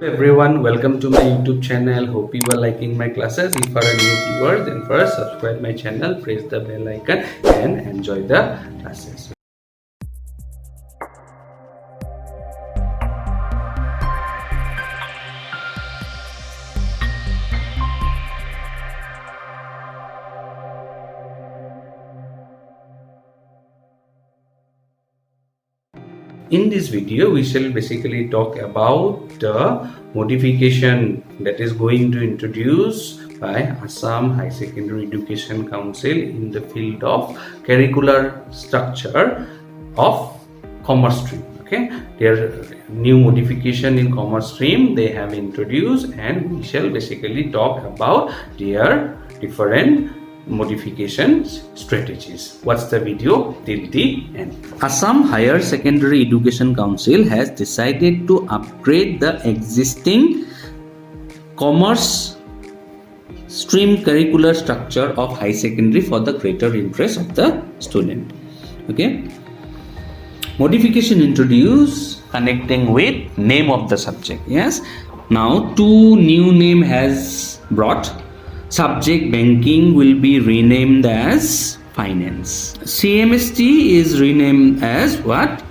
Hello everyone, welcome to my YouTube channel. Hope you are liking my classes. If you are a new viewer, then first subscribe my channel, press the bell icon and enjoy the classes. In this video, we shall basically talk about the modification that is going to introduce by Assam High Secondary Education Council in the field of curricular structure of commerce stream. Okay, their new modification in commerce stream they have introduced, and we shall basically talk about their different modifications strategies. Watch the video till the end. Assam Higher Secondary Education Council has decided to upgrade the existing commerce stream curricular structure of high secondary for the greater interest of the student. Okay, modification introduced connecting with name of the subject. Yes, now two new name has brought. Subject banking will be renamed as finance. CMST is renamed as what?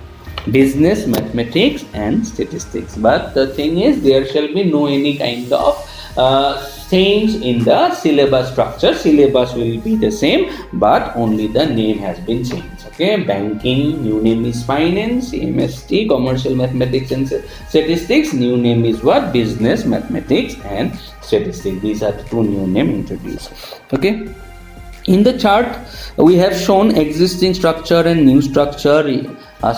Business, mathematics and statistics. But the thing is, there shall be no any kind of change in the syllabus structure. Syllabus will be the same, but only the name has been changed. Okay, banking, new name is finance. CMST, commercial mathematics and statistics, new name is what? Business, mathematics and statistics. These are the two new name introduced. Okay, in the chart we have shown existing structure and new structure.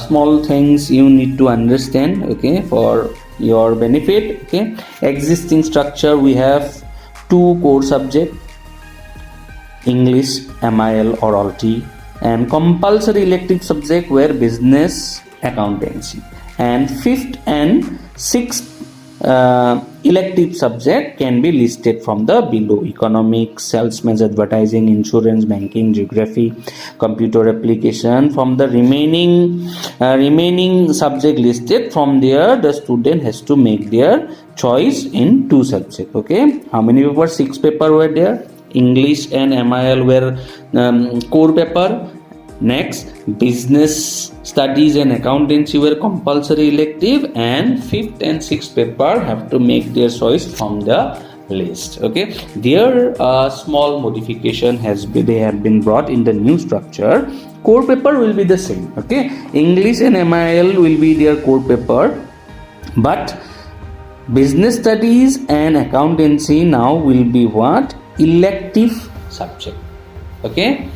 Small things you need to understand, okay, for your benefit. Okay, existing structure, we have two core subject, English, MIL, orality, and compulsory elective subject were business, accountancy, and fifth and sixth elective subject can be listed from the below: economics, salesman's advertising, insurance, banking, geography, computer application. From the remaining subject listed, from there the student has to make their choice in two subjects. Okay, how many papers? 6 papers were there. English and MIL were core paper. Next, business studies and accountancy were compulsory elective, and fifth and sixth paper have to make their choice from the list. Okay, their small modification they have been brought in the new structure. Core paper will be the same. Okay, English and MIL will be their core paper, but business studies and accountancy now will be what? Elective subject. Okay,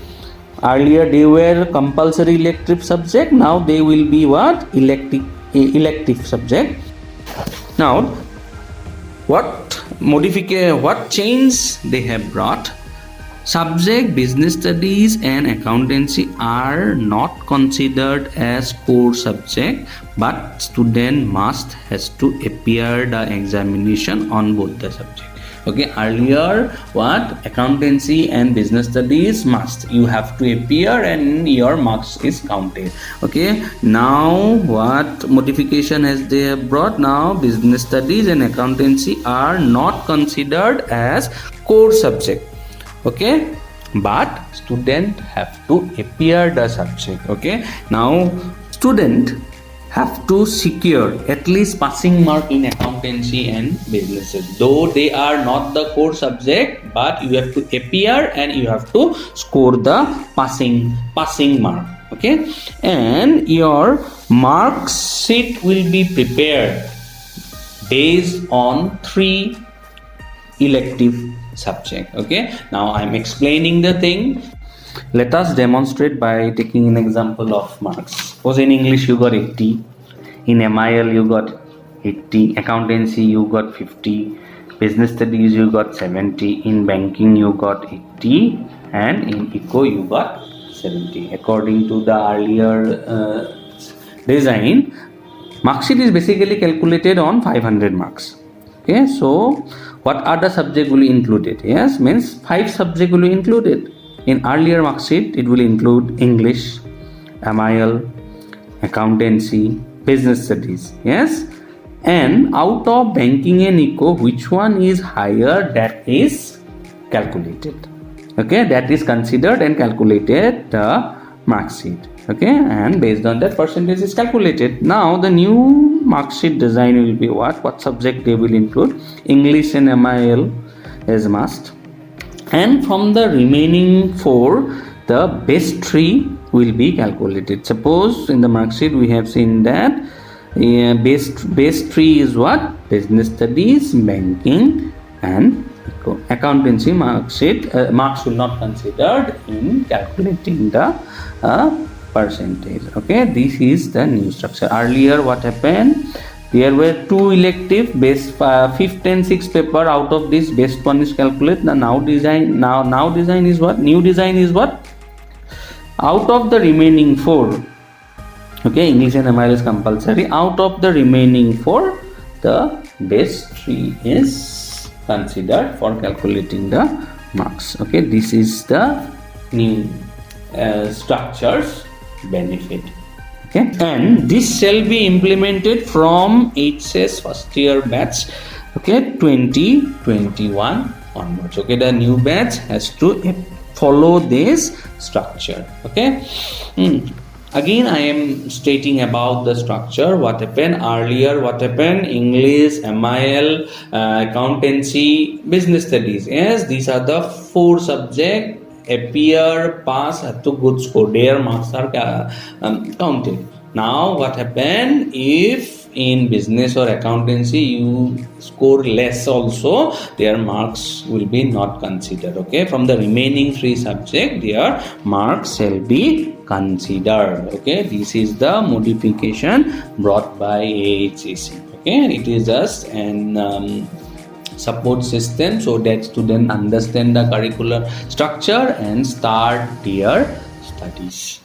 earlier they were compulsory elective subject, now they will be what? Elective subject. Now what change they have brought? Subject business studies and accountancy are not considered as core subject, but student has to appear the examination on both the subject. Okay, earlier what? Accountancy and business studies must, you have to appear and your marks is counted. Okay, now what modification has they have brought? Now business studies and accountancy are not considered as core subject. Okay, but student have to appear the subject. Okay, now student have to secure at least passing mark in accountancy and businesses, though they are not the core subject, but you have to appear and you have to score the passing mark. Okay, and your mark sheet will be prepared based on 3 elective subject. Okay, now I'm explaining the thing. Let us demonstrate by taking an example of marks. Suppose in English you got 80, in MIL you got 80, accountancy you got 50, business studies you got 70, in banking you got 80, and in eco you got 70. According to the earlier design, mark sheet is basically calculated on 500 marks. Okay, so what are the subject will be included? Yes, means 5 subject will be included. In earlier mark sheet, it will include English, MIL, accountancy, business studies. Yes, and out of banking and eco, which one is higher, that is calculated. Okay, that is considered and calculated the mark sheet. Okay, and based on that, percentage is calculated. Now the new mark sheet design will be what subject they will include? English and MIL as must, and from the remaining 4 the best 3 will be calculated. Suppose in the mark sheet we have seen that base 3 is what? Business studies, banking and accountancy. Marks will not considered in calculating the percentage. Okay, this is the new structure. Earlier what happened, there were 2 elective, best 5th and 6th paper. Out of this, best 1 is calculated. Now design is what? New design is what? Out of the remaining 4, okay, English and MIL is compulsory. Out of the remaining 4, the best 3 is considered for calculating the marks. Okay, this is the new structures benefit. Okay, and this shall be implemented from HS first year batch, okay, 2021 onwards. Okay, the new batch has to follow this structure. Okay, again I am stating about the structure. What happened earlier? What happened? English, MIL, accountancy, business studies. Yes, these are the 4 subjects. Appear, pass, have to good score. Their marks are counted. Now what happened? If in business or accountancy you score less also, their marks will be not considered. Okay, from the remaining 3 subjects, their marks shall be considered. Okay, this is the modification brought by AHEC. Okay, it is just an support system so that students understand the curricular structure and start their studies.